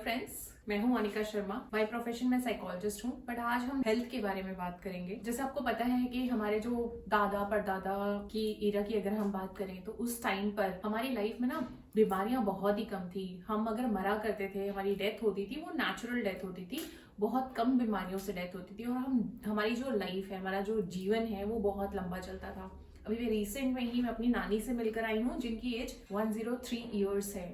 Friends, मैं हूं Anika Sharma. By profession मैं साइकोलॉजिस्ट हूं, बट आज हम हेल्थ के बारे में बात करेंगे। जैसे आपको पता है कि हमारे जो दादा परदादा की एरा की अगर हम बात करें तो उस टाइम पर हमारी लाइफ में ना बीमारियां बहुत ही कम थी। हम अगर मरा करते थे, हमारी डेथ होती थी, वो नेचुरल डेथ होती थी, बहुत कम बीमारियों से डेथ होती थी और हमारी जो लाइफ है, हमारा जो जीवन है वो बहुत लंबा चलता था। अभी मैं रिसेंट में ही मैं अपनी नानी से मिलकर आई हूँ जिनकी एज 103 ईयर्स है।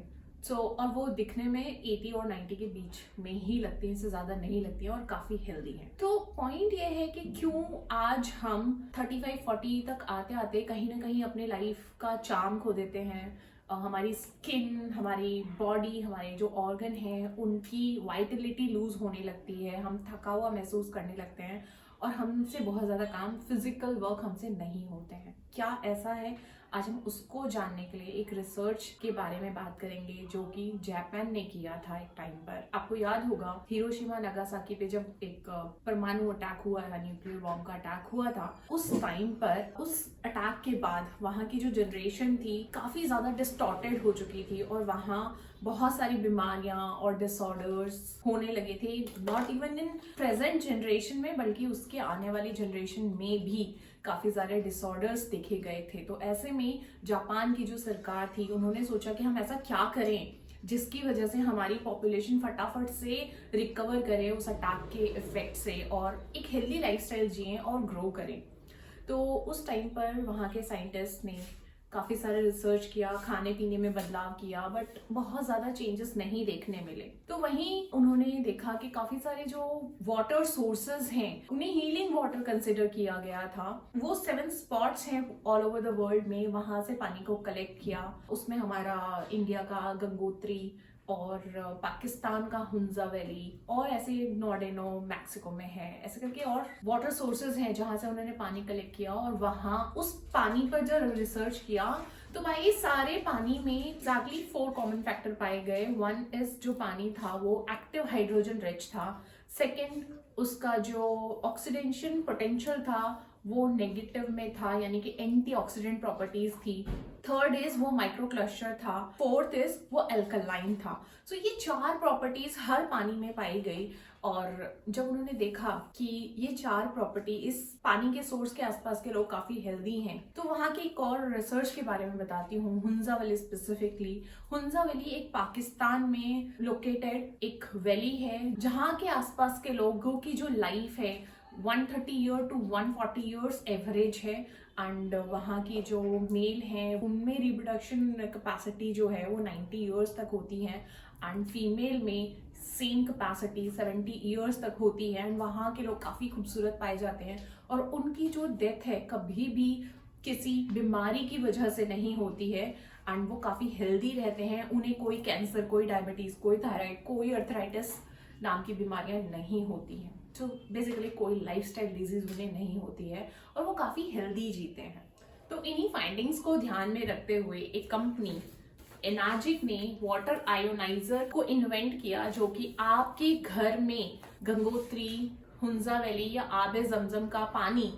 और वो दिखने में 80 और 90 के बीच में ही लगती है, इससे ज्यादा नहीं लगती है और काफी हेल्दी है। तो पॉइंट ये है कि क्यों आज हम 35-40 तक आते आते कहीं ना कहीं अपने लाइफ का चार्म खो देते हैं। हमारी स्किन, हमारी बॉडी, हमारे जो ऑर्गन हैं उनकी वाइटलिटी लूज होने लगती है, हम थका हुआ महसूस करने लगते हैं और हमसे बहुत ज्यादा काम, फिजिकल वर्क हमसे नहीं होते हैं। क्या ऐसा है? आज हम उसको जानने के लिए एक रिसर्च के बारे में बात करेंगे जो कि जापान ने किया था एक टाइम पर। आपको याद होगा हिरोशिमा नागासाकी पे जब एक परमाणु अटैक हुआ था, न्यूक्लियर बॉम्ब का अटैक हुआ था, उस टाइम पर उस अटैक के बाद वहाँ की जो जनरेशन थी काफी ज्यादा डिस्टॉर्टेड हो चुकी थी और वहाँ बहुत सारी बीमारियां और डिसऑर्डर्स होने लगे थे। Not even in present generation में बल्कि उसके आने वाली जनरेशन में भी काफी सारे डिसऑर्डर्स देखे गए थे। तो ऐसे में जापान की जो सरकार थी उन्होंने सोचा कि हम ऐसा क्या करें जिसकी वजह से हमारी पॉपुलेशन फटाफट से रिकवर करे उस अटैक के इफेक्ट से और एक हेल्दी लाइफस्टाइल जिए और ग्रो करें। तो उस टाइम पर वहाँ के साइंटिस्ट ने काफ़ी सारे रिसर्च किया, खाने पीने में बदलाव किया, बट बहुत ज़्यादा चेंजेस नहीं देखने मिले। तो वहीं उन्होंने देखा कि काफ़ी सारे जो वाटर सोर्सेज हैं उन्हें हीलिंग वाटर कंसिडर किया गया था। वो 7 स्पॉट्स हैं ऑल ओवर द वर्ल्ड में, वहां से पानी को कलेक्ट किया। उसमें हमारा इंडिया का गंगोत्री और पाकिस्तान का हुंजा वैली और ऐसे नॉर्डेनो मैक्सिको में है, ऐसे करके और वाटर सोर्सेज हैं जहां से उन्होंने पानी कलेक्ट किया और वहां उस पानी पर जब रिसर्च किया तो भाई सारे पानी में एग्जैक्टली 4 कॉमन फैक्टर पाए गए। 1 इज जो पानी था वो एक्टिव हाइड्रोजन रिच था। सेकेंड, उसका जो ऑक्सीडेशन पोटेंशियल था वो नेगेटिव में था, यानी कि एंटीऑक्सीडेंट प्रॉपर्टीज थी। थर्ड इज वो माइक्रो क्लस्टर था। फोर्थ इज वो अल्कलाइन था। सो ये 4 प्रॉपर्टीज हर पानी में पाई गई और जब उन्होंने देखा कि ये 4 प्रॉपर्टी इस पानी के सोर्स के आसपास के लोग काफी हेल्दी हैं, तो वहाँ की एक और रिसर्च के बारे में बताती हूँ। Hunza valley specifically, Hunza valley एक पाकिस्तान में लोकेटेड एक वैली है जहाँ के आसपास के लोगों की जो लाइफ है 130 ईयर टू 140 ईयर्स एवरेज है। एंड वहाँ की जो मेल हैं उनमें रिप्रोडक्शन कैपेसिटी जो है वो 90 ईयर्स तक होती है एंड फीमेल में सेम कैपेसिटी 70 ईयर्स तक होती है। एंड वहाँ के लोग काफ़ी खूबसूरत पाए जाते हैं और उनकी जो डेथ है कभी भी किसी बीमारी की वजह से नहीं होती है एंड वो काफ़ी हेल्दी रहते हैं। उन्हें कोई कैंसर, कोई डायबिटीज़, कोई थायराइड, कोई अर्थराइटिस नाम की बीमारियां नहीं होती हैं। तो बेसिकली कोई लाइफस्टाइल डिजीज उन्हें नहीं होती है और वो काफ़ी हेल्दी जीते हैं। तो इन्हीं फाइंडिंग्स को ध्यान में रखते हुए एक कंपनी एनाजिक ने वाटर आयोनाइजर को इन्वेंट किया जो कि आपके घर में गंगोत्री, हुंजा वैली या आबे जमजम का पानी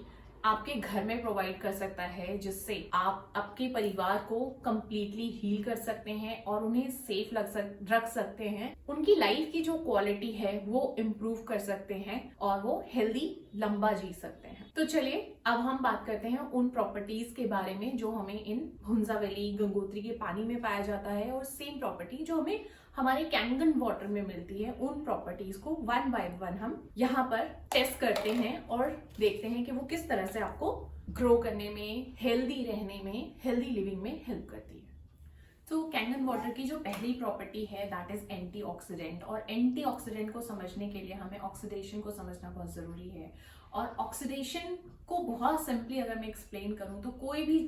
आपके घर में प्रोवाइड कर सकता है, जिससे आप आपके परिवार को कंप्लीटली हील कर सकते हैं और उन्हें सेफ रख सकते हैं। उनकी लाइफ की जो क्वालिटी है वो इम्प्रूव कर सकते हैं और वो हेल्दी लंबा जी सकते हैं। तो चलिए अब हम बात करते हैं उन प्रॉपर्टीज के बारे में जो हमें इन हुंजा वैली, गंगोत्री के पानी में पाया जाता है और सेम प्रॉपर्टी जो हमें हमारे कैंगन वाटर में मिलती है। उन प्रॉपर्टीज को 1 बाय 1 हम यहाँ पर टेस्ट करते हैं और देखते हैं कि वो किस तरह से आपको ग्रो करने में, हेल्दी रहने में, हेल्दी लिविंग में हेल्प करती है। तो कैंगन वाटर की जो पहली प्रॉपर्टी है दैट इज एंटीऑक्सीडेंट। और एंटीऑक्सीडेंट को समझने के लिए हमें ऑक्सीडेशन को समझना बहुत जरूरी है। और ऑक्सीडेशन को बहुत सिंपली अगर मैं एक्सप्लेन करूं तो कोई भी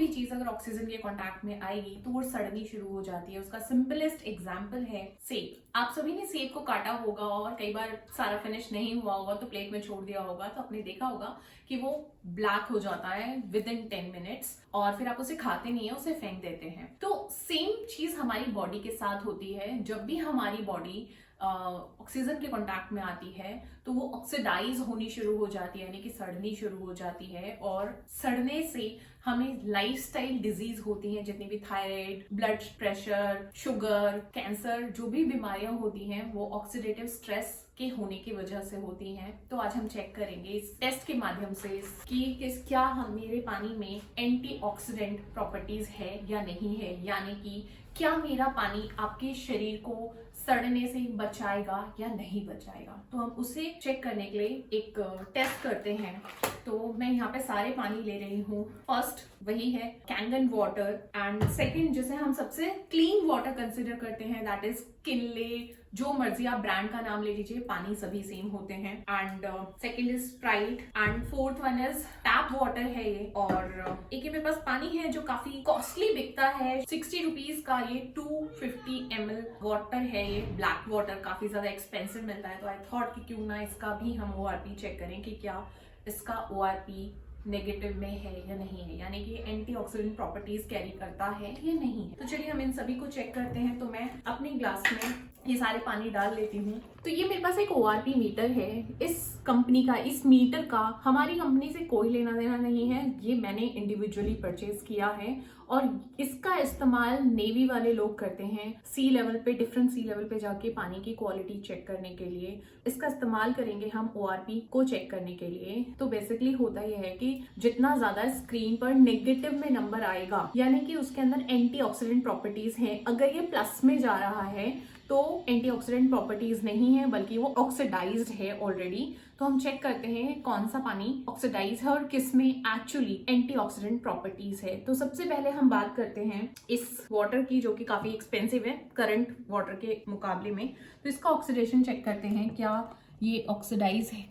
चीज अगर ऑक्सीजन के कांटेक्ट में आएगी तो वो सड़नी शुरू हो जाती है। उसका सिंपलेस्ट एग्जांपल है सेब। आप सभी ने सेब को काटा होगा और कई बार सारा फिनिश नहीं हुआ होगा तो प्लेट में छोड़ दिया होगा, तो आपने देखा होगा कि वो ब्लैक हो जाता है विद इन 10 मिनट्स और फिर आप उसे खाते नहीं है, उसे फेंक देते हैं। तो सेम चीज हमारी बॉडी के साथ होती है। जब भी हमारी बॉडी ऑक्सीजन के कांटेक्ट में आती है तो वो ऑक्सीडाइज होनी शुरू हो जाती है, यानी कि सड़नी शुरू हो जाती है। और सड़ने से हमें लाइफस्टाइल डिजीज होती हैं, जितनी भी thyroid, blood pressure, sugar, cancer, जो भी बीमारियां होती हैं वो ऑक्सीडेटिव स्ट्रेस के होने की वजह से होती हैं। तो आज हम चेक करेंगे इस टेस्ट के माध्यम से कि क्या हम मेरे पानी में एंटीऑक्सीडेंट प्रॉपर्टीज है या नहीं है, यानी कि क्या मेरा पानी आपके शरीर को सड़ने से बचाएगा या नहीं बचाएगा। तो हम उसे चेक करने के लिए एक टेस्ट करते हैं। तो मैं यहाँ पे सारे पानी ले रही हूँ। फर्स्ट वही है कैंगन वाटर, एंड सेकंड जिसे हम सबसे क्लीन वाटर कंसिडर करते हैं दैट इज किनले। जो मर्जी आप ब्रांड का नाम ले लीजिए, पानी सभी सेम होते हैं। And second is Sprite, and fourth one is tap water है ये। और एक मेरे पास पानी है जो काफी कॉस्टली बिकता है, 60 रुपीज का ये 250 ml वाटर है। ये ब्लैक वाटर काफी ज्यादा एक्सपेंसिव मिलता है, तो आई थॉट कि क्यों ना इसका भी हम ORP चेक करें कि क्या इसका ORP नेगेटिव में है या नहीं है, यानी कि एंटीऑक्सीडेंट प्रॉपर्टीज कैरी करता है या नहीं है। तो चलिए हम इन सभी को चेक करते हैं। तो मैं अपने ग्लास में ये सारे पानी डाल लेती हूँ। तो ये मेरे पास एक ORP मीटर है। इस कंपनी का, इस मीटर का हमारी कंपनी से कोई लेना देना नहीं है, ये मैंने इंडिविजुअली परचेज किया है। और इसका इस्तेमाल नेवी वाले लोग करते हैं सी लेवल पे, डिफरेंट सी लेवल पे जाके पानी की क्वालिटी चेक करने के लिए। इसका इस्तेमाल करेंगे हम ORP को चेक करने के लिए। तो बेसिकली होता यह है कि जितना ज्यादा स्क्रीन पर नेगेटिव में नंबर आएगा, यानी कि उसके अंदर एंटीऑक्सीडेंट प्रॉपर्टीज हैं। अगर ये प्लस में जा रहा है तो एंटीऑक्सीडेंट प्रॉपर्टीज नहीं है, बल्कि वो ऑक्सीडाइज्ड है ऑलरेडी। तो हम चेक करते हैं कौन सा पानी ऑक्सीडाइज है और किस में एक्चुअली एंटीऑक्सीडेंट प्रॉपर्टीज है। तो सबसे पहले हम बात करते हैं इस वाटर की, जो कि काफी एक्सपेंसिव है करंट वाटर के मुकाबले में। तो इसका ऑक्सीडेशन चेक करते हैं, क्या ये ऑक्सीडाइज है,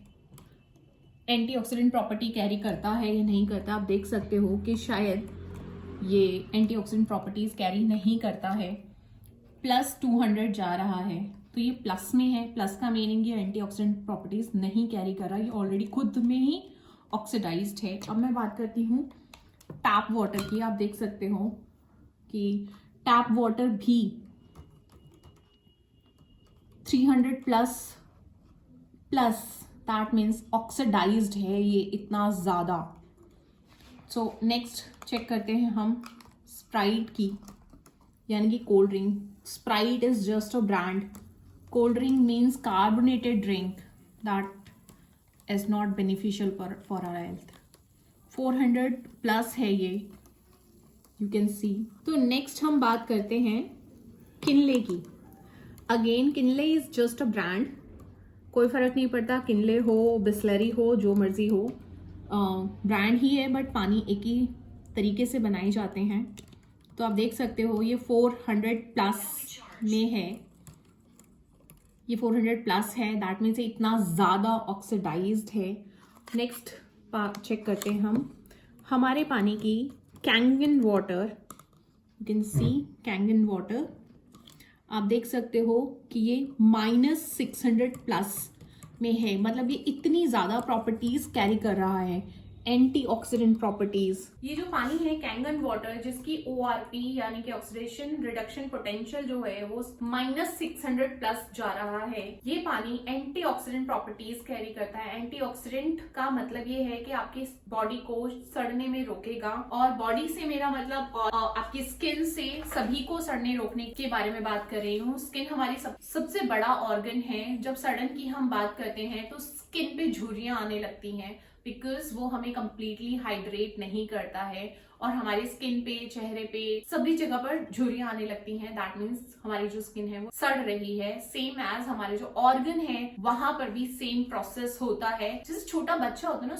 एंटीऑक्सीडेंट प्रॉपर्टी कैरी करता है या नहीं करता। आप देख सकते हो कि शायद ये एंटीऑक्सीडेंट प्रॉपर्टीज कैरी नहीं करता है। प्लस 200 जा रहा है, तो ये प्लस में है। प्लस का मीनिंग ये एंटीऑक्सीडेंट प्रॉपर्टीज नहीं कैरी कर रहा, ये ऑलरेडी खुद में ही ऑक्सीडाइज्ड है। अब मैं बात करती हूँ टैप वाटर की। आप देख सकते हो कि टैप वाटर भी 300 प्लस दैट मीन्स ऑक्सीडाइज्ड है ये इतना ज्यादा। सो नेक्स्ट चेक करते हैं हम स्प्राइट की, यानी कि cold drink. Sprite is just a brand. Cold drink means carbonated drink that is not beneficial for our health. 400 plus है ये, यू कैन सी। तो नेक्स्ट हम बात करते हैं किनले की। Again Kinley is just a brand, कोई फर्क नहीं पड़ता, किनले हो, बिस्लरी हो, जो मर्जी हो, ब्रांड ही है, बट पानी एक ही तरीके से बनाए जाते हैं। तो आप देख सकते हो ये 400 प्लस में है, ये 400 प्लस है, दैट मीन्स इतना ज़्यादा ऑक्सीडाइज्ड है। नेक्स्ट चेक करते हैं हम हमारे पानी की Kangen water. You can see Kangen water, आप देख सकते हो कि ये -600 प्लस में है, मतलब ये इतनी ज़्यादा प्रॉपर्टीज कैरी कर रहा है, एंटीऑक्सीडेंट प्रॉपर्टीज। ये जो पानी है कैंगन वाटर, जिसकी ORP यानी कि ऑक्सीडेशन रिडक्शन पोटेंशियल जो है वो -600 प्लस जा रहा है। ये पानी एंटीऑक्सीडेंट प्रॉपर्टीज कैरी करता है। एंटीऑक्सीडेंट का मतलब ये है कि आपकी बॉडी को सड़ने में रोकेगा, और बॉडी से मेरा मतलब आपकी स्किन से सभी को सड़ने रोकने के बारे में बात कर रही हूँ। स्किन हमारी सबसे बड़ा ऑर्गन है। जब सड़न की हम बात करते हैं तो स्किन पे झुर्रियां आने लगती हैं, बिकॉज वो हमें कंप्लीटली हाइड्रेट नहीं करता है, और हमारी स्किन पे, चेहरे पे, सभी जगह पर झुर्रियां आने लगती हैं। दैट मीन्स हमारी जो स्किन है वो सड़ रही है। सेम एज हमारे जो ऑर्गन है वहां पर भी सेम प्रोसेस होता है। जैसे छोटा बच्चा होता है ना,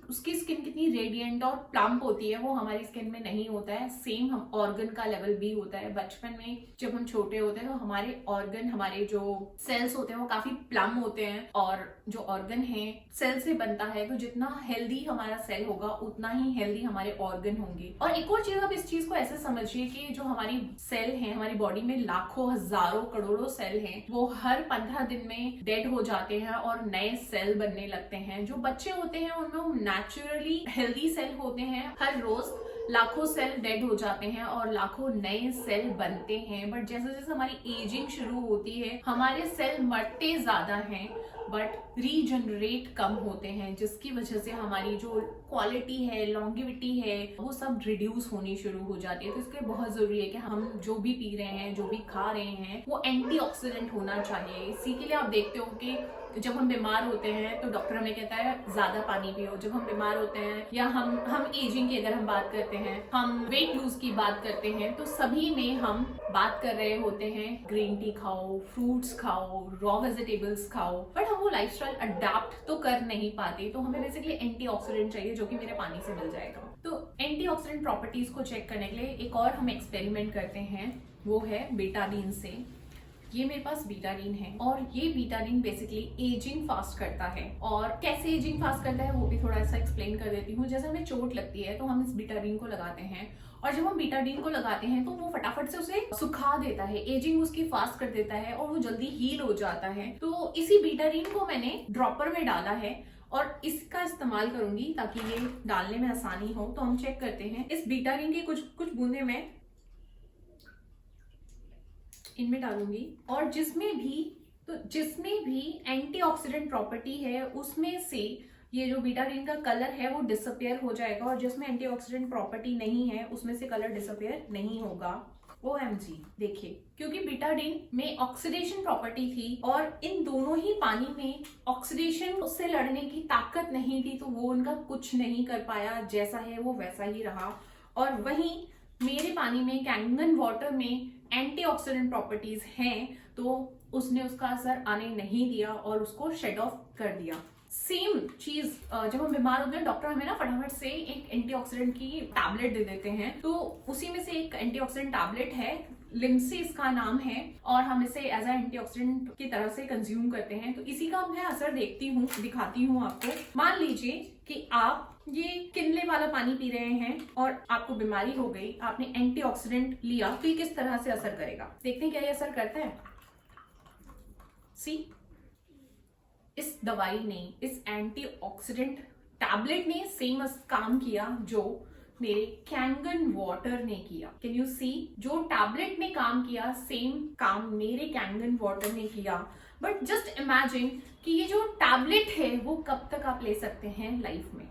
उसकी स्किन कितनी रेडिएंट और प्लम्प होती है, वो हमारी स्किन में नहीं होता है। सेम हम ऑर्गन का लेवल भी होता है। बचपन में जब हम छोटे होते हैं तो हमारे ऑर्गन, हमारे जो सेल्स होते हैं वो काफी प्लम होते हैं, और जो ऑर्गन है सेल से बनता है। तो जितना हेल्दी हमारा सेल होगा उतना ही हेल्दी हमारे ऑर्गन होंगे। और एक और चीज, आप इस चीज को ऐसे समझिए कि जो हमारी सेल है, हमारी बॉडी में लाखों, हजारों, करोड़ों सेल हैं, वो हर 15 दिन में डेड हो जाते हैं और नए सेल बनने लगते हैं। जो बच्चे होते हैं उनमें नेचुरली हेल्दी सेल होते हैं, हर रोज लाखों सेल डेड हो जाते हैं और लाखों नए सेल बनते हैं, बट जैसे जैसे हमारी एजिंग शुरू होती है हमारे सेल मरते ज्यादा हैं बट रीजनरेट कम होते हैं, जिसकी वजह से हमारी जो क्वालिटी है, लॉन्गिविटी है, वो सब रिड्यूस होनी शुरू हो जाती है। तो इसके बहुत जरूरी है कि हम जो भी पी रहे हैं, जो भी खा रहे हैं, वो एंटीऑक्सीडेंट होना चाहिए। इसी के लिए आप देखते हो कि जब हम बीमार होते हैं तो डॉक्टर हमें कहता है ज्यादा पानी पियो। जब हम बीमार होते हैं या हम एजिंग की अगर हम बात करते हैं, हम वेट लूज की बात करते हैं, तो सभी में हम बात कर रहे होते हैं ग्रीन टी खाओ, फ्रूट्स खाओ, रॉ वेजिटेबल्स खाओ, बट हम वो लाइफस्टाइल अडाप्ट तो कर नहीं पाते। तो हमें बेसिकली एंटीऑक्सीडेंट चाहिए जो कि मेरे पानी से मिल जाएगा। तो एंटीऑक्सीडेंट प्रॉपर्टीज को चेक करने के लिए एक और हम एक्सपेरिमेंट करते हैं, वो है बीटाडीन से। ये मेरे पास बीटाडीन है और ये बीटाडीन बेसिकली एजिंग फास्ट करता है। और कैसे एजिंग फास्ट करता है वो भी थोड़ा सा एक्सप्लेन कर देती हूँ। जैसे हमें चोट लगती है तो हम इस बीटाडीन को लगाते हैं, और जब हम बीटाडीन को लगाते हैं तो वो फटाफट से उसे सुखा देता है, एजिंग उसकी फास्ट कर देता है और वो जल्दी हील हो जाता है। तो इसी बीटाडीन को मैंने ड्रॉपर में डाला है और इसका इस्तेमाल करूंगी ताकि ये डालने में आसानी हो। तो हम चेक करते हैं, इस बीटाडीन की कुछ बूंदे मैं इनमें डालूंगी, और जिसमें भी एंटीऑक्सीडेंट प्रॉपर्टी है उसमें से ये जो बीटाडीन का कलर है वो डिसअपियर हो जाएगा, और जिसमें एंटीऑक्सीडेंट प्रॉपर्टी नहीं है उसमें से कलर डिसअपियर नहीं होगा। OMG देखिए, क्योंकि बीटाडीन में ऑक्सीडेशन प्रॉपर्टी थी और इन दोनों ही पानी में ऑक्सीडेशन उससे लड़ने की ताकत नहीं थी, तो वो उनका कुछ नहीं कर पाया, जैसा है वो वैसा ही रहा। और वहीं मेरे पानी में, कैंगन वाटर में एंटीऑक्सीडेंट प्रॉपर्टीज हैं, तो उसने उसका असर आने नहीं दिया और उसको शेड ऑफ कर दिया। सेम चीज जब हम बीमार होते हैं डॉक्टर हमें ना फटाफट से एक एंटीऑक्सीडेंट की टैबलेट दे देते हैं, तो उसी में से एक एंटीऑक्सीडेंट टैबलेट है, लिम्सी इसका नाम है, और हम इसे एज ए एंटीऑक्सीडेंट की तरह से कंज्यूम करते हैं। तो इसी का मैं असर दिखाती हूँ आपको। मान लीजिए कि आप ये किनले वाला पानी पी रहे हैं और आपको बीमारी हो गई, आपने एंटीऑक्सीडेंट लिया, तो ये किस तरह से असर करेगा, देखते हैं क्या ये असर करता है। सी, इस दवाई ने, इस एंटीऑक्सीडेंट टैबलेट ने सेम काम किया जो मेरे कैंगन वाटर ने किया। कैन यू सी, जो टैबलेट ने काम किया सेम काम मेरे कैंगन वाटर ने किया। बट जस्ट इमेजिन कि ये जो टैबलेट है वो कब तक आप ले सकते हैं लाइफ में।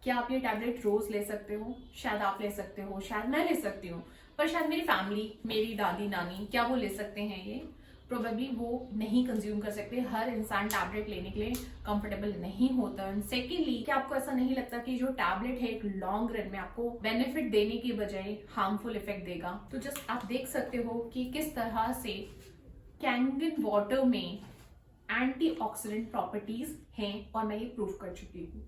क्या आप ये टैबलेट रोज ले सकते हो? शायद आप ले सकते हो, शायद मैं ले सकती हूँ, पर शायद मेरी फैमिली, मेरी दादी नानी, क्या वो ले सकते हैं? ये प्रोबेबली वो नहीं कंज्यूम कर सकते। हर इंसान टैबलेट लेने के लिए कंफर्टेबल नहीं होता। सेकेंडली, क्या आपको ऐसा नहीं लगता कि जो टैबलेट है एक लॉन्ग रन में आपको बेनिफिट देने की बजाय हार्मफुल इफेक्ट देगा? तो जस्ट आप देख सकते हो कि किस तरह से कैंगन वाटर में एंटीऑक्सीडेंट प्रॉपर्टीज हैं, और मैं ये प्रूव कर चुकी हूँ।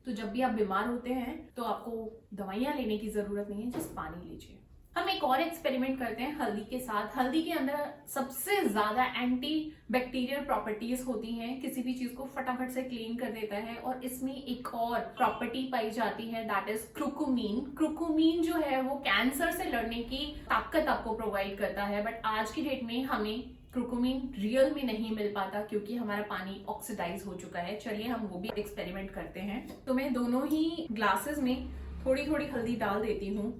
तो जब भी आप बीमार होते हैं तो आपको दवाइयां लेने की जरूरत नहीं है, जस्ट पानी लीजिए। हम एक और एक्सपेरिमेंट करते हैं हल्दी के साथ। हल्दी के अंदर सबसे ज्यादा एंटी बैक्टीरियल प्रॉपर्टीज होती हैं, किसी भी चीज को फटाफट से क्लीन कर देता है। और इसमें एक और प्रॉपर्टी पाई जाती है, दैट इज क्रुकुमीन। क्रुकुमीन जो है वो कैंसर से लड़ने की ताकत आपको प्रोवाइड करता है। बट आज की डेट में हमें क्रुकुमीन रियल में नहीं मिल पाता क्योंकि हमारा पानी ऑक्सीडाइज हो चुका है। चलिए हम वो भी एक्सपेरिमेंट करते हैं। तो मैं दोनों ही ग्लासेस में थोड़ी थोड़ी हल्दी डाल देती हूँ,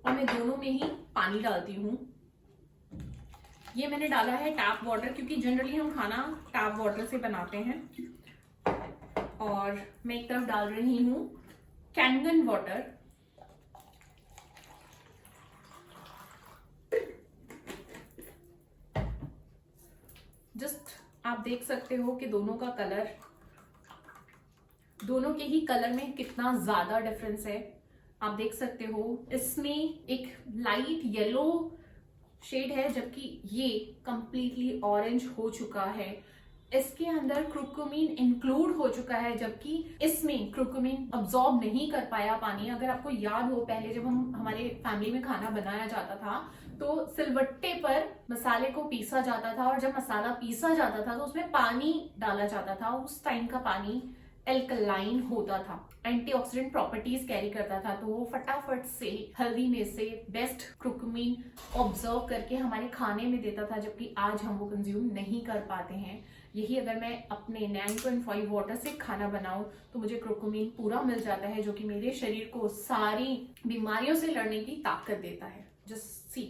और मैं दोनों में ही पानी डालती हूँ। ये मैंने डाला है टैप वाटर, क्योंकि जनरली हम खाना टैप वाटर से बनाते हैं। और मैं एक तरफ डाल रही हूँ कैंगन वाटर। जस्ट आप देख सकते हो कि दोनों का कलर, दोनों के ही कलर में कितना ज्यादा डिफरेंस है। आप देख सकते हो इसमें एक लाइट येलो शेड है, जबकि ये कंप्लीटली ऑरेंज हो चुका है। इसके अंदर क्रुकुमीन इंक्लूड हो चुका है, जबकि इसमें क्रुकुमीन अब्सॉर्ब नहीं कर पाया पानी। अगर आपको याद हो, पहले जब हमारे फैमिली में खाना बनाया जाता था तो सिलबट्टे पर मसाले को पीसा जाता था, और जब मसाला पीसा जाता था तो उसमें पानी डाला जाता था। उस टाइम का पानी एल्कलाइन होता था, एंटीऑक्सीडेंट प्रॉपर्टीज कैरी करता था, तो वो फटाफट से हल्दी में से बेस्ट क्रुकुमीन ऑब्जर्व करके हमारे खाने में देता था, जबकि आज हम वो कंज्यूम नहीं कर पाते हैं। यही अगर मैं अपने 9.5 वाटर से खाना बनाऊं तो मुझे क्रोकोमीन पूरा मिल जाता है, जो कि मेरे शरीर को सारी बीमारियों से लड़ने की ताकत देता है। Just see.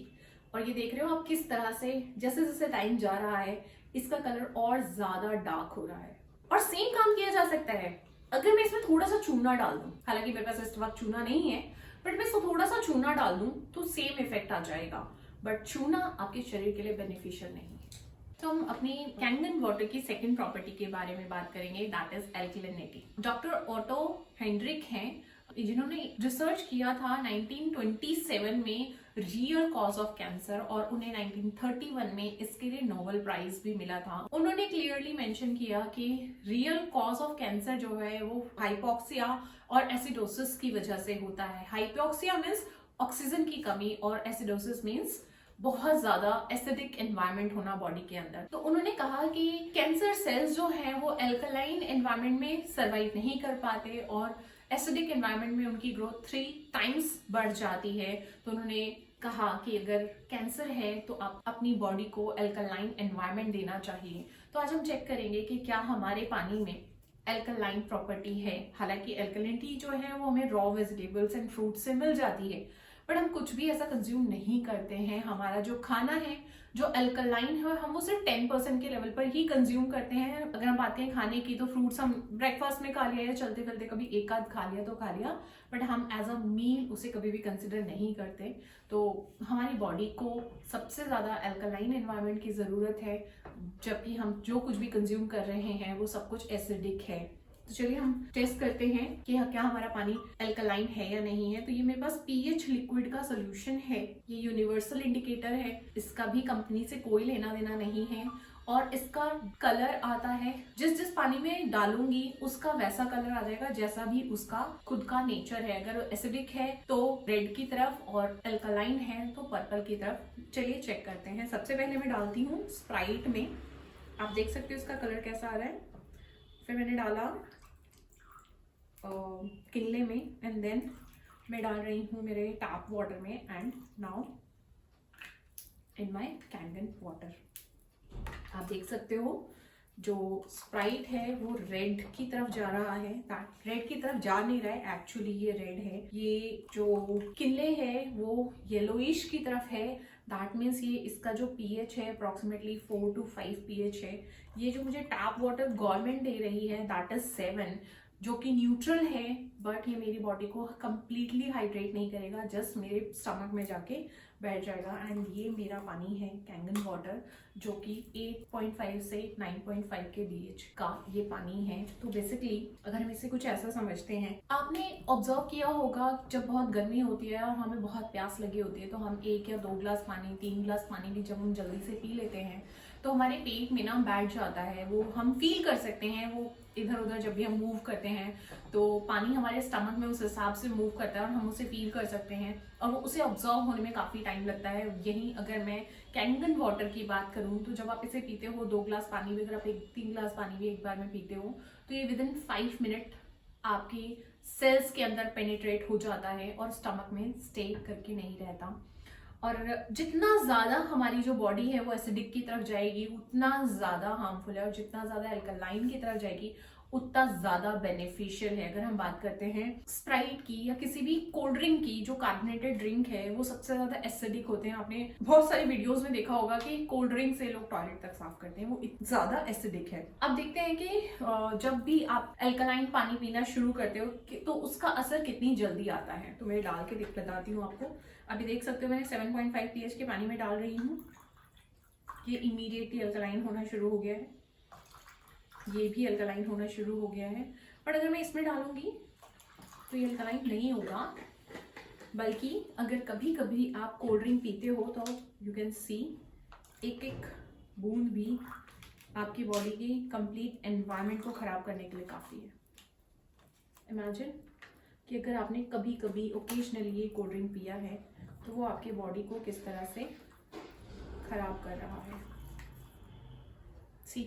और ये देख रहे हो आप किस तरह से जैसे जैसे टाइम जा रहा है इसका कलर और ज्यादा डार्क हो रहा है। और सेम काम किया जा सकता है अगर मैं इसमें थोड़ा सा चूना डाल दूं। हालांकि मेरे पास इस वक्त चूना नहीं है, बट मैं इसको थोड़ा सा चूना डाल दूं तो सेम इफेक्ट आ जाएगा। बट चूना आपके शरीर के लिए बेनिफिशियल नहीं है। तो हम अपनी कैंगन वाटर की सेकंड प्रॉपर्टी के बारे में बात करेंगे, that is alkalinity. Doctor Otto Heinrich हैं जिन्होंने रिसर्च किया था 1927 में रियल कॉज ऑफ कैंसर, और उन्हें 1931 में इसके लिए नोबेल प्राइज भी मिला था। उन्होंने क्लियरली मेंशन किया कि रियल कॉज ऑफ कैंसर जो है वो हाइपोक्सिया और एसिडोसिस की वजह से होता है। हाइपोक्सिया मीन्स ऑक्सीजन की कमी और एसिडोसिस मीन्स बहुत ज्यादा एसिडिक एनवायरनमेंट होना बॉडी के अंदर। तो उन्होंने कहा कि कैंसर सेल्स जो हैं वो एल्कलाइन एनवायरनमेंट में सर्वाइव नहीं कर पाते और एसिडिक एनवायरनमेंट में उनकी ग्रोथ 3 टाइम्स बढ़ जाती है। तो उन्होंने कहा कि अगर कैंसर है तो आप अपनी बॉडी को एल्कलाइन एनवायरनमेंट देना चाहिए। तो आज हम चेक करेंगे कि क्या हमारे पानी में एल्कलाइन प्रॉपर्टी है। हालांकि एल्कलिनिटी जो है वो हमें रॉ वेजिटेबल्स एंड फ्रूट से मिल जाती है, बट हम कुछ भी ऐसा कंज्यूम नहीं करते हैं। हमारा जो खाना है जो अल्कलाइन है हम वो सिर्फ 10% के लेवल पर ही कंज्यूम करते हैं। अगर हम बात करें खाने की तो फ्रूट्स हम ब्रेकफास्ट में खा लिया या चलते फिरते कभी एक आध खा लिया तो खा लिया, बट हम एज अ मील उसे कभी भी कंसिडर नहीं करते। तो हमारी बॉडी को सबसे ज्यादा अल्कलाइन एनवायरनमेंट की जरूरत है, जबकि हम जो कुछ भी कंज्यूम कर रहे हैं वो सब कुछ एसिडिक है। तो चलिए हम टेस्ट करते हैं कि क्या हमारा पानी एल्कलाइन है या नहीं है। तो ये मेरे पास पीएच लिक्विड का सोल्यूशन है। ये यूनिवर्सल इंडिकेटर है, इसका भी कंपनी से कोई लेना देना नहीं है। और इसका कलर आता है जिस जिस पानी में डालूंगी उसका वैसा कलर आ जाएगा जैसा भी उसका खुद का नेचर है। अगर एसिडिक है तो रेड की तरफ और एल्कलाइन है तो पर्पल की तरफ। चलिए चेक करते हैं। सबसे पहले मैं डालती हूँ स्प्राइट में। आप देख सकते हो इसका कलर कैसा आ रहा है। फिर मैंने डाला किनले में एंड देन मैं डाल रही हूँ मेरे टैप वाटर में and now in my Kangen water. आप देख सकते हो जो स्प्राइट है वो रेड की तरफ जा रहा है। रेड की तरफ जा नहीं रहा है, एक्चुअली ये रेड है। ये जो किनले है वो येलोइश की तरफ है। दैट मीन्स ये इसका जो पीएच है अप्रोक्सीमेटली 4 to 5 पीएच है। ये जो मुझे टैप वाटर गवर्नमेंट दे रही है दैट इज 7, जो कि न्यूट्रल है, बट ये मेरी बॉडी को कंप्लीटली हाइड्रेट नहीं करेगा, जस्ट मेरे स्टमक में जाके बैठ जाएगा। एंड ये मेरा पानी है कैंगन वाटर, जो कि 8.5 से 9.5 के बीच का ये पानी है। तो बेसिकली अगर हम इसे कुछ ऐसा समझते हैं, आपने ऑब्जर्व किया होगा जब बहुत गर्मी होती है और हमें बहुत प्यास लगी होती है तो हम 1 या 2 गिलास पानी 3 गिलास पानी भी जब हम जल्दी से पी लेते हैं तो हमारे पेट में ना बैठ जाता है। वो हम फील कर सकते हैं, वो इधर उधर जब भी हम मूव करते हैं तो पानी हमारे स्टमक में उस हिसाब से मूव करता है और हम उसे फील कर सकते हैं और वो उसे ऑब्जर्व होने में काफ़ी टाइम लगता है। यही अगर मैं कैंगन वाटर की बात करूँ तो जब आप इसे पीते हो 2 गिलास पानी भी, अगर आप 3 गिलास पानी भी एक बार में पीते हो तो ये विदिन 5 मिनट आपकी सेल्स के अंदर पेनिट्रेट हो जाता है और स्टमक में स्टे करके नहीं रहता। और जितना ज्यादा हमारी जो बॉडी है वो एसिडिक की तरफ जाएगी उतना ज्यादा हार्मफुल है, और जितना ज्यादा अल्कलाइन की तरफ जाएगी उतना ज्यादा बेनिफिशियल है। अगर हम बात करते हैं स्प्राइट की या किसी भी कोल्ड ड्रिंक की, जो कार्बोनेटेड ड्रिंक है वो सबसे ज्यादा एसिडिक होते हैं। आपने बहुत सारे वीडियोस में देखा होगा कि कोल्ड ड्रिंक से लोग टॉयलेट तक साफ करते हैं, वो ज्यादा एसिडिक है। अब देखते हैं कि जब भी आप अल्कलाइन पानी पीना शुरू करते हो तो उसका असर कितनी जल्दी आता है। तो मैं डाल के बताती हूँ आपको। अभी देख सकते हो मैंने 7.5 pH के पानी में डाल रही हूँ। ये इमीडिएटली अल्कलाइन होना शुरू हो गया है, ये भी अल्कलाइन होना शुरू हो गया है। बट अगर मैं इसमें डालूंगी तो ये अल्कलाइन नहीं होगा, बल्कि अगर कभी कभी आप कोल्ड ड्रिंक पीते हो तो यू कैन सी एक एक बूंद भी आपकी बॉडी की कंप्लीट एनवायरनमेंट को खराब करने के लिए काफ़ी है। इमेजिन कि अगर आपने कभी कभी ओकेजनली ये कोल्ड ड्रिंक पिया है तो वो आपके बॉडी को किस तरह से खराब कर रहा है। सी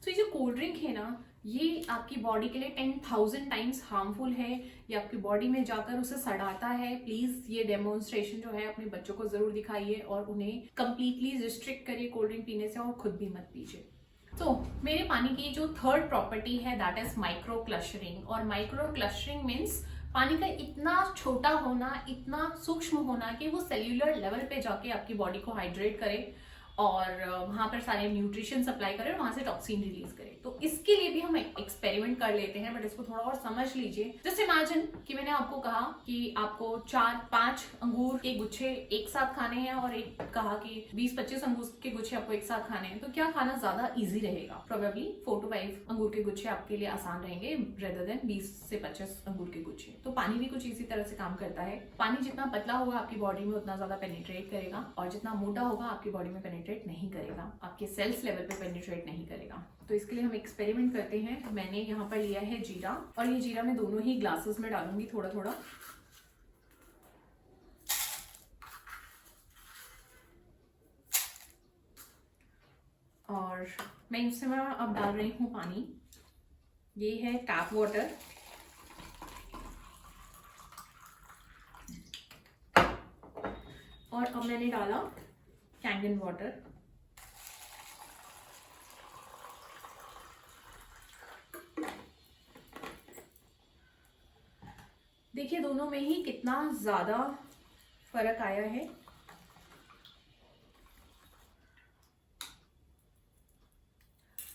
तो ये जो कोल्ड ड्रिंक है ना, ये आपकी बॉडी के लिए 10,000 टाइम्स हार्मफुल है। ये आपकी बॉडी में जाकर उसे सड़ाता है। प्लीज ये डेमोन्स्ट्रेशन जो है अपने बच्चों को जरूर दिखाइए और उन्हें कंप्लीटली रिस्ट्रिक्ट करिए कोल्ड ड्रिंक पीने से, और खुद भी मत पीजिए। तो मेरे पानी की जो थर्ड प्रॉपर्टी है दैट इज माइक्रो क्लस्टरिंग। और माइक्रो क्लस्टरिंग मीन्स पानी का इतना छोटा होना, इतना सूक्ष्म होना कि वो सेल्यूलर लेवल पे जाके आपकी बॉडी को हाइड्रेट करे और वहां पर सारे न्यूट्रिशन सप्लाई करे और वहां से टॉक्सिन रिलीज करे। तो इसके लिए भी हम एक्सपेरिमेंट कर लेते हैं, बट इसको थोड़ा और समझ लीजिए। जस्ट इमेजिन कि मैंने आपको कहा कि आपको 4-5 अंगूर के गुच्छे एक साथ खाने हैं और एक कहा कि 20-25 अंगूर के गुच्छे आपको एक साथ खाने हैं, तो क्या खाना ज्यादा इजी रहेगा? प्रोबेबली 4 to 5 अंगूर के गुच्छे आपके लिए आसान रहेंगे रेदर देन 20 से 25 अंगूर के गुच्छे। तो पानी भी कुछ इसी तरह से काम करता है। पानी जितना पतला होगा आपकी बॉडी में उतना ज्यादा पेनिट्रेट करेगा, और जितना मोटा होगा आपकी बॉडी में पेनिट्रेट नहीं करेगा, आपके सेल्स लेवल पे पेनिट्रेट नहीं करेगा। तो इसके लिए हम एक्सपेरिमेंट करते हैं। तो मैंने यहाँ पर लिया है जीरा, और ये जीरा मैं दोनों ही ग्लासेस में डालूंगी थोड़ा थोड़ा। और मैं इसमें अब डाल रही हूँ पानी। ये है टैप वाटर। और अब मैंने डाला कैंगन वाटर। देखिए दोनों में ही कितना ज्यादा फर्क आया है।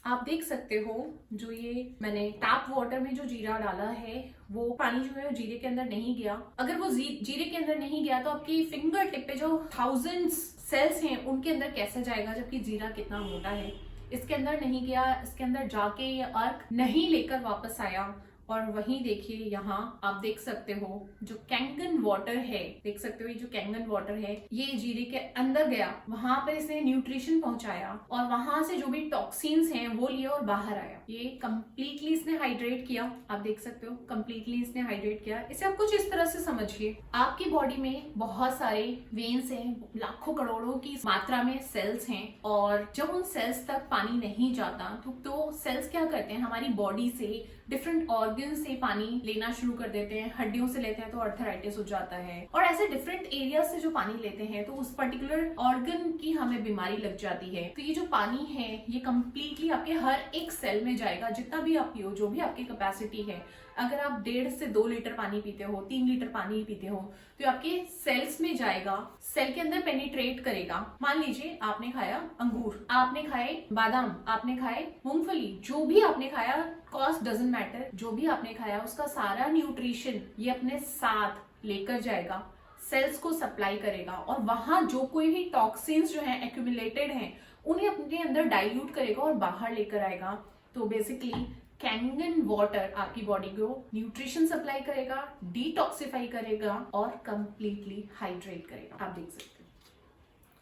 आप देख सकते हो, जो ये मैंने टैप वाटर में जो जीरा डाला है वो पानी जो है वो जीरे के अंदर नहीं गया। अगर वो जीरे के अंदर नहीं गया तो आपकी फिंगर टिप पे जो थाउजेंड्स सेल्स हैं उनके अंदर कैसे जाएगा, जबकि जीरा कितना मोटा है। इसके अंदर नहीं गया, इसके अंदर जाके ये अर्क नहीं लेकर वापस आया। और वहीं देखिए यहाँ आप देख सकते हो जो कैंगन वाटर है, देख सकते हो ये जो कैंगन वाटर है ये जीरे के अंदर गया, वहां पर इसने न्यूट्रिशन पहुंचाया और वहां से जो भी टॉक्सिन्स हैं वो लिए और बाहर आया। ये कंप्लीटली इसने हाइड्रेट किया। आप देख सकते हो कंप्लीटली इसने हाइड्रेट किया। इसे आप कुछ इस तरह से समझिए, आपकी बॉडी में बहुत सारे वेन्स हैं, लाखों करोड़ों की मात्रा में सेल्स हैं, और जब उन सेल्स तक पानी नहीं जाता तो सेल्स क्या करते हैं, हमारी बॉडी से डिफरेंट ऑर्गन से पानी लेना शुरू कर देते हैं। हड्डियों से लेते हैं तो अर्थराइटिस हो जाता है, और ऐसे डिफरेंट एरिया से जो पानी लेते हैं तो उस पर्टिकुलर ऑर्गन की हमें बीमारी लग जाती है। तो ये जो पानी है ये कंप्लीटली आपके हर एक सेल में जाएगा, जितना भी आप पियो, जो भी आपकी कैपेसिटी है। अगर आप 1.5 से 2 लीटर पानी पीते हो, 3 लीटर पानी पीते हो, तो आपके सेल्स में जाएगा, सेल के अंदर पेनिट्रेट करेगा। मान लीजिए आपने खाया अंगूर, आपने खाए बादाम, आपने खाए मूंगफली, जो भी आपने खाया, कॉस्ट डजंट मैटर, जो भी आपने खाया उसका सारा न्यूट्रिशन ये अपने साथ लेकर जाएगा, सेल्स को सप्लाई करेगा, और वहां जो कोई भी टॉक्सिन्स जो है एक्यूमुलेटेड हैं उन्हें अपने अंदर डाइल्यूट करेगा और बाहर लेकर आएगा। तो बेसिकली कैंगन वाटर आपकी बॉडी को न्यूट्रिशन सप्लाई करेगा, डिटॉक्सिफाई करेगा और कंप्लीटली हाइड्रेट करेगा। आप देख सकते हो,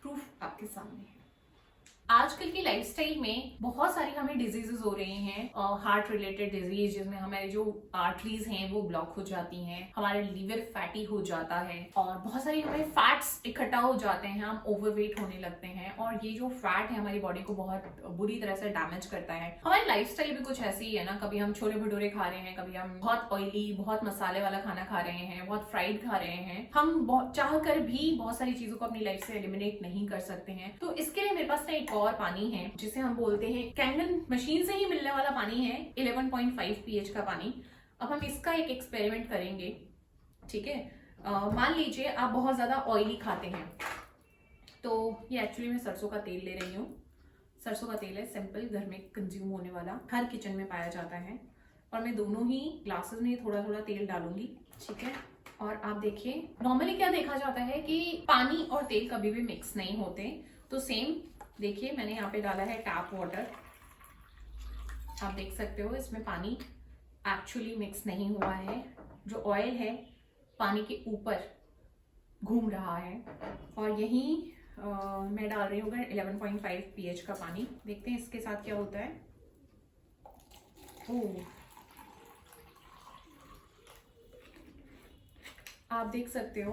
प्रूफ आपके सामने है। आजकल की लाइफस्टाइल में बहुत सारी हमें डिजीजेस हो रही हैं, हार्ट रिलेटेड डिजीज, जिसमें हमारे जो आर्टरीज हैं वो ब्लॉक हो जाती हैं, हमारा लीवर फैटी हो जाता है, और बहुत सारी हमें फैट्स इकट्ठा हो जाते हैं, हम ओवरवेट होने लगते हैं, और ये जो फैट है हमारी बॉडी को बहुत बुरी तरह से डैमेज करता है। हमारी लाइफस्टाइल भी कुछ ऐसी ही है ना, कभी हम छोले भटूरे खा रहे हैं, कभी हम बहुत ऑयली, बहुत मसाले वाला खाना खा रहे हैं, बहुत फ्राइड खा रहे हैं। हम चाह कर भी बहुत सारी चीजों को अपनी लाइफ से एलिमिनेट नहीं कर सकते हैं। तो इसके लिए मेरे पास एक और पानी है जिसे हम बोलते हैं कैंगन मशीन से ही मिलने वाला पानी है, 11.5 pH का पानी। अब हम इसका एक एक्सपेरिमेंट करेंगे, ठीक है। मान लीजिए आप बहुत ज्यादा ऑयली खाते हैं, तो ये एक्चुअली मैं सरसों का तेल ले रही हूँ। सरसों का तेल है, सिंपल, घर में कंज्यूम होने वाला, हर किचन में पाया जाता है, और मैं दोनों ही ग्लासेस में थोड़ा थोड़ा तेल डालूंगी, ठीक है। और आप देखिए नॉर्मली क्या देखा जाता है कि पानी और तेल कभी भी मिक्स नहीं होते, तो सेम देखिए मैंने यहाँ पे डाला है टैप वाटर। आप देख सकते हो इसमें पानी एक्चुअली मिक्स नहीं हुआ है, जो ऑयल है पानी के ऊपर घूम रहा है, और यही मैं डाल रही हूँ 11.5 pH का पानी। देखते हैं इसके साथ क्या होता है। ओह, आप देख सकते हो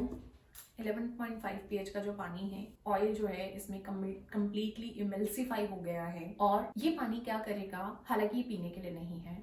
11.5 pH का जो पानी है, ऑयल जो है इसमें कंप्लीटली इमल्सिफाई हो गया है। और ये पानी क्या करेगा, हालांकि ये पीने के लिए नहीं है,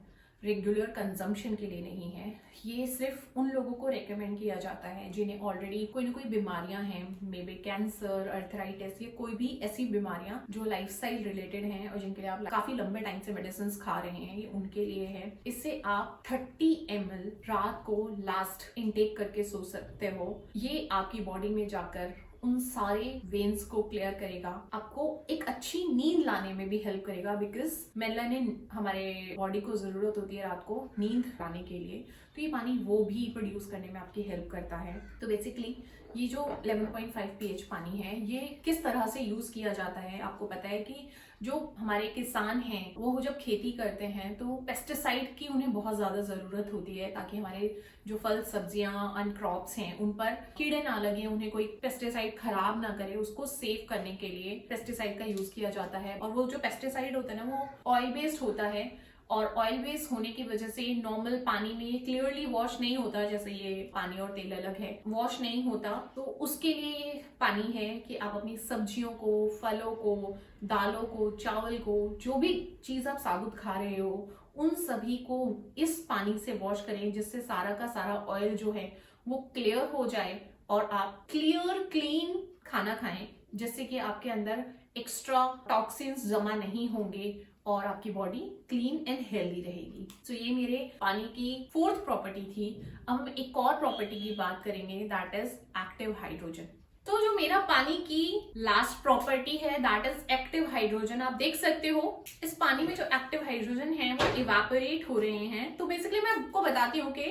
रेगुलर कंजम्पशन के लिए नहीं है। ये सिर्फ उन लोगों को रेकमेंड किया जाता है जिन्हें ऑलरेडी कोई ना कोई बीमारियां हैं, मे बी कैंसर, अर्थराइटिस, ये कोई भी ऐसी बीमारियां जो लाइफस्टाइल रिलेटेड हैं और जिनके लिए आप काफी लंबे टाइम से मेडिसिन खा रहे हैं, ये उनके लिए है। इससे आप 30 ml रात को लास्ट इनटेक करके सो सकते हो। ये आपकी बॉडी में जाकर उन सारे वेन्स को क्लियर करेगा, आपको एक अच्छी नींद लाने में भी हेल्प करेगा, बिकॉज मेलानिन हमारे बॉडी को जरूरत होती है रात को नींद लाने के लिए, तो ये पानी वो भी प्रोड्यूस करने में आपकी हेल्प करता है। तो बेसिकली ये जो 11.5 pH पानी है, ये किस तरह से यूज किया जाता है, आपको पता है कि जो हमारे किसान हैं वो जब खेती करते हैं तो पेस्टिसाइड की उन्हें बहुत ज्यादा जरूरत होती है, ताकि हमारे जो फल सब्जियां एंड क्रॉप्स हैं उन पर कीड़े ना लगे, उन्हें कोई पेस्टिसाइड खराब ना करे, उसको सेव करने के लिए पेस्टिसाइड का यूज किया जाता है। और वो जो पेस्टिसाइड होता है ना, वो ऑयल बेस्ड होता है, और ऑयल बेस्ड होने की वजह से नॉर्मल पानी में ये क्लियरली वॉश नहीं होता, जैसे ये पानी और तेल अलग है, वॉश नहीं होता। तो उसके लिए ये पानी है कि आप अपनी सब्जियों को, फलों को, दालों को, चावल को, जो भी चीज आप साबुत खा रहे हो, उन सभी को इस पानी से वॉश करें, जिससे सारा का सारा ऑयल जो है वो क्लियर हो जाए और आप क्लियर क्लीन खाना खाएं, जिससे कि आपके अंदर एक्स्ट्रा टॉक्सिन्स जमा नहीं होंगे और आपकी बॉडी क्लीन एंड हेल्दी रहेगी। तो ये मेरे पानी की 4th प्रॉपर्टी थी। अब हम एक और प्रॉपर्टी की बात करेंगे, दैट इज एक्टिव हाइड्रोजन। तो जो मेरा पानी की लास्ट प्रॉपर्टी है दैट इज एक्टिव हाइड्रोजन। आप देख सकते हो इस पानी में जो एक्टिव हाइड्रोजन है वो इवेपोरेट हो रहे हैं। तो बेसिकली मैं आपको बताती हूँ कि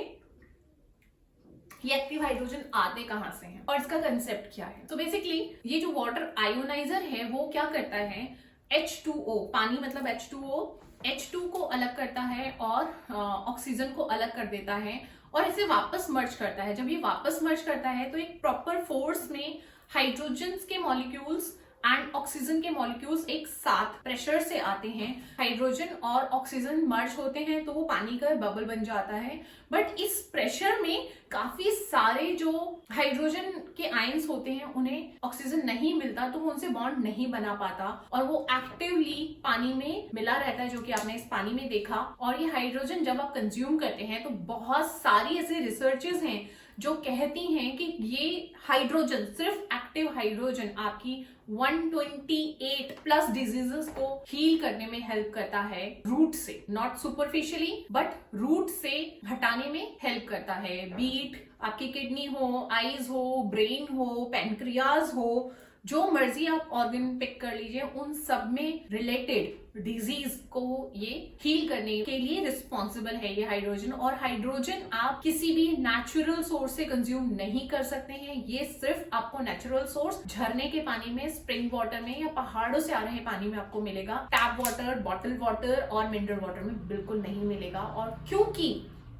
ये एक्टिव हाइड्रोजन आते कहां से हैं और इसका कंसेप्ट क्या है। तो बेसिकली ये जो वाटर आयोनाइजर है वो क्या करता है, H2O, पानी मतलब H2O, H2 को अलग करता है और ऑक्सीजन को अलग कर देता है और इसे वापस मर्ज करता है। जब ये वापस मर्ज करता है तो एक प्रॉपर फोर्स में हाइड्रोजन के मॉलिक्यूल्स एंड ऑक्सीजन के मॉलिक्यूल्स एक साथ प्रेशर से आते हैं, हाइड्रोजन और ऑक्सीजन मर्ज होते हैं तो वो पानी का बबल बन जाता है। बट इस प्रेशर में काफी सारे जो हाइड्रोजन के आयंस होते हैं उन्हें ऑक्सीजन नहीं मिलता, तो वो उनसे बॉन्ड नहीं बना पाता और वो एक्टिवली पानी में मिला रहता है, जो कि आपने इस पानी में देखा। और ये हाइड्रोजन जब आप कंज्यूम करते हैं तो बहुत सारी ऐसे रिसर्चेस हैं जो कहती हैं कि ये हाइड्रोजन, सिर्फ एक्टिव हाइड्रोजन आपकी 128 प्लस डिजीजेस को हील करने में हेल्प करता है, रूट से, नॉट सुपरफिशियली बट रूट से हटाने में हेल्प करता है। बीट आपकी किडनी हो, आईज हो, ब्रेन हो, पैनक्रियाज हो, जो मर्जी आप ऑर्गन पिक कर लीजिए, उन सब में रिलेटेड डिजीज को ये हील करने के लिए रिस्पॉन्सिबल है ये हाइड्रोजन। और हाइड्रोजन आप किसी भी नेचुरल सोर्स से कंज्यूम नहीं कर सकते हैं, ये सिर्फ आपको नेचुरल सोर्स झरने के पानी में, स्प्रिंग वाटर में या पहाड़ों से आ रहे पानी में आपको मिलेगा। टैप वाटर, बॉटल वाटर और मिनरल वाटर में बिल्कुल नहीं मिलेगा। और क्योंकि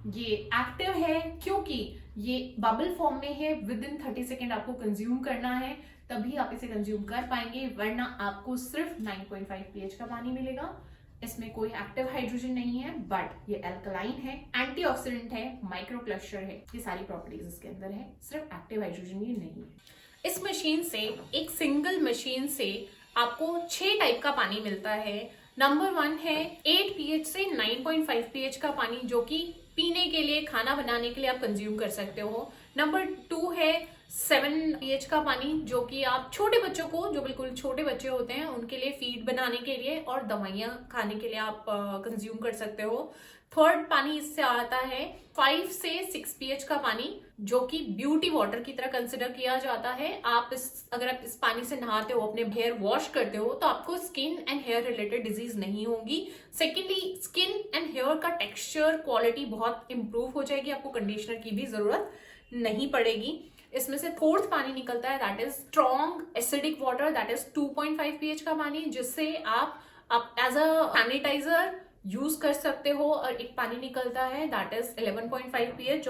ये एक्टिव है, क्योंकि ये बबल फॉर्म में है, विद इन 30 सेकेंड आपको कंज्यूम करना है, तभी आप इसे कंज्यूम कर पाएंगे, वरना आपको सिर्फ 9.5 pH का पानी मिलेगा। इसमें कोई एक्टिव हाइड्रोजन नहीं है, बट ये अल्कलाइन है, एंटीऑक्सीडेंट है, माइक्रो क्लस्टर है, ये सारी प्रॉपर्टीज इसके अंदर है, सिर्फ एक्टिव हाइड्रोजन ये नहीं है। इस मशीन से, एक सिंगल मशीन से आपको 6 टाइप का पानी मिलता है। नंबर 1 है 8 pH से 9.5 pH का पानी, जो कि पीने के लिए, खाना बनाने के लिए आप कंज्यूम कर सकते हो। नंबर 2 है 7 pH का पानी, जो कि आप छोटे बच्चों को, जो बिल्कुल छोटे बच्चे होते हैं उनके लिए फीड बनाने के लिए और दवाइयां खाने के लिए आप कंज्यूम कर सकते हो। थर्ड पानी इससे आता है 5 से 6 pH का पानी, जो कि ब्यूटी वाटर की तरह कंसिडर किया जाता है। अगर आप इस पानी से नहाते हो, अपने हेयर वॉश करते हो, तो आपको skin and hair related disease नहीं होगी। सेकेंडली, स्किन एंड हेयर का टेक्सचर, क्वालिटी बहुत इंप्रूव हो जाएगी, आपको कंडीशनर की भी जरूरत नहीं पड़ेगी। इसमें से 4th पानी निकलता है, that is strong acidic water, that is 2.5 pH का पानी, जिससे आप एज अ सैनिटाइजर यूज कर सकते हो। और एक पानी निकलता है दैट इज 11.5 pH,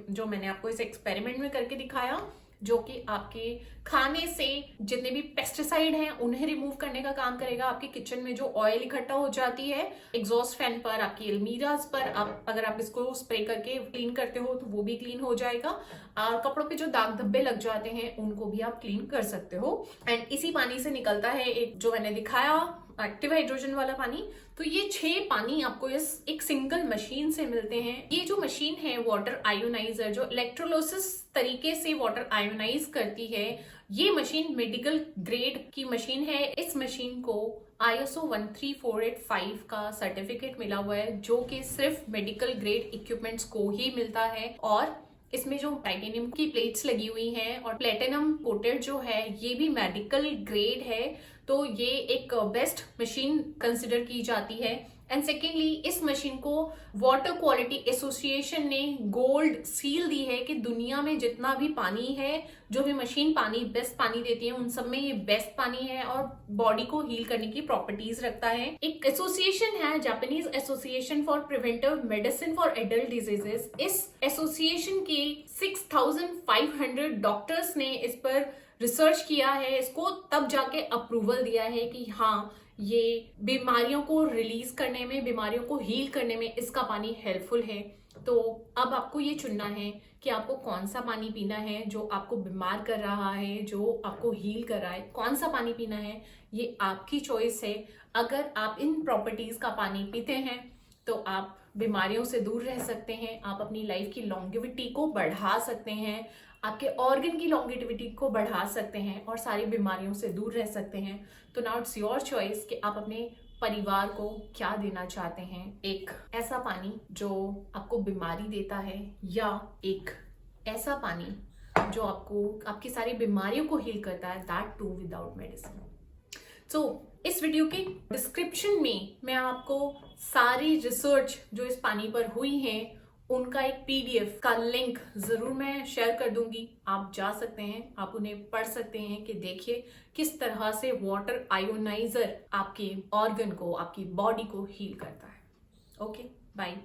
जो मैंने आपको इस एक्सपेरिमेंट में करके दिखाया, जो कि आपके खाने से जितने भी पेस्टिसाइड हैं उन्हें रिमूव करने का काम करेगा। आपके किचन में जो ऑयल इकट्ठा हो जाती है एग्जॉस्ट फैन पर, आपकी अलमीराज पर, अगर आप इसको स्प्रे करके क्लीन करते हो तो वो भी क्लीन हो जाएगा। और कपड़ों पे जो दाग धब्बे लग जाते हैं उनको भी आप क्लीन कर सकते हो। एंड इसी पानी से निकलता है एक जो मैंने दिखाया एक्टिव हाइड्रोजन वाला पानी। तो ये 6 पानी आपको इस एक सिंगल मशीन से मिलते हैं। ये जो मशीन है वाटर आयोनाइजर, जो इलेक्ट्रोलिसिस तरीके से वाटर आयोनाइज करती है, ये मशीन मेडिकल ग्रेड की मशीन है। इस मशीन को ISO 13485 का सर्टिफिकेट मिला हुआ है, जो कि सिर्फ मेडिकल ग्रेड इक्विपमेंट्स को ही मिलता है। और इसमें जो टाइटेनियम की प्लेट्स लगी हुई हैं और प्लेटिनम कोटेड जो है ये भी मेडिकल ग्रेड है। तो ये एक बेस्ट मशीन कंसिडर की जाती है। एंड सेकेंडली इस मशीन को वाटर क्वालिटी एसोसिएशन ने गोल्ड सील दी है कि दुनिया में जितना भी पानी है, जो भी मशीन पानी बेस्ट पानी देती है, उन सब में ये बेस्ट पानी है और बॉडी को हील करने की प्रॉपर्टीज रखता है। एक एसोसिएशन है Japanese association for preventive medicine for adult diseases. इस एसोसिएशन के 6500 डॉक्टर्स ने इस पर रिसर्च किया है, इसको तब जाके अप्रूवल दिया है कि हाँ ये बीमारियों को रिलीज करने में, बीमारियों को हील करने में इसका पानी हेल्पफुल है। तो अब आपको ये चुनना है कि आपको कौन सा पानी पीना है जो आपको बीमार कर रहा है, जो आपको हील कर रहा है। कौन सा पानी पीना है ये आपकी चॉइस है। अगर आप इन प्रॉपर्टीज का पानी पीते हैं तो आप बीमारियों से दूर रह सकते हैं, आप अपनी लाइफ की लॉन्गेविटी को बढ़ा सकते हैं, आपके ऑर्गन की लॉन्गेविटी को बढ़ा सकते हैं और सारी बीमारियों से दूर रह सकते हैं। तो नाउ इट्स योर चॉइस कि आप अपने परिवार को क्या देना चाहते हैं। एक ऐसा पानी जो आपको बीमारी देता है या एक ऐसा पानी जो आपको आपकी सारी बीमारियों को हील करता है, दैट टू विदाउट मेडिसिन। सो इस वीडियो के डिस्क्रिप्शन में मैं आपको सारी रिसर्च जो इस पानी पर हुई है उनका एक PDF का लिंक जरूर मैं शेयर कर दूंगी। आप जा सकते हैं, आप उन्हें पढ़ सकते हैं कि देखिए किस तरह से वाटर आयोनाइजर आपके ऑर्गन को, आपकी बॉडी को हील करता है। Okay, bye.